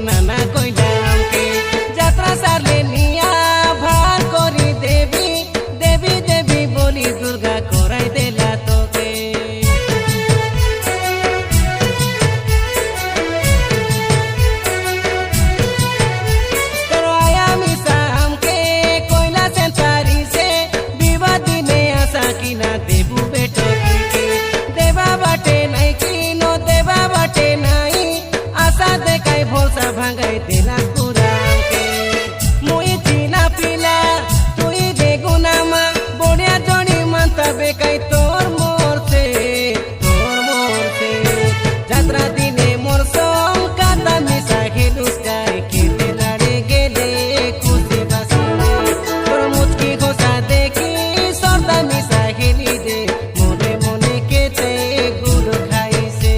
নানা কইলামকে যাত্রা সারলে নিয়া ভার করি দেবী দেবী দেবী বলি দুর্গা করাই দেলা তোকে তোর আয়া মিসামকে কইলা সেন্টারি সে বিবাহ দিনে আসা কিনা দেবু বেটো দেবা বাটে নাই কিনো দেবা বাটে নাই আশা দেখাই ভরসা ভাঙাই দিলা কুরামকে মুই চিলা পিলা তুই বেগুনামা বড়িয়া জনি মানতা বেকাই তোর মরছে যাত্রা দিনে মোর সংকাতা মিশা খেলুস গাই খেতে লাড়ে গেলে খুশি বাসনে তোর মুচকি ঘোষা দেখি সর্দা মিশা খেলি দে মনে মনে কেতে গুড় খাইছে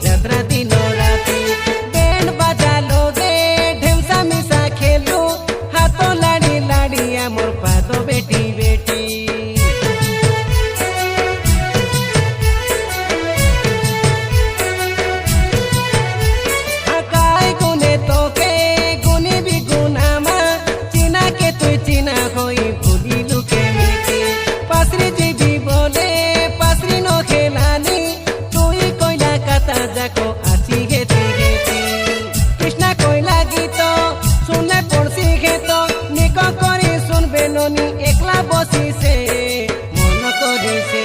যাত্রা দিন রাতি ব্যান্ড বাজালো গে ঢেমসা মিশা খেলু হাত লাড়ি লাড়ি আমার পাদ বেটি বেটি আকাই গুনে তোকে গুনি বিগুনামা চিনাকে তুই চিনা হই ভুলি লুকে মিটি পাশরি দিবি বলে পাশরি ন খেলানি তুই কইলা কাতা যাকো আছি গেছি গেছি কৃষ্ণা কইলা গীত শুনে পড়ছি খেত নিক করি শুনবে ননি একলা বসিছে মন করিছে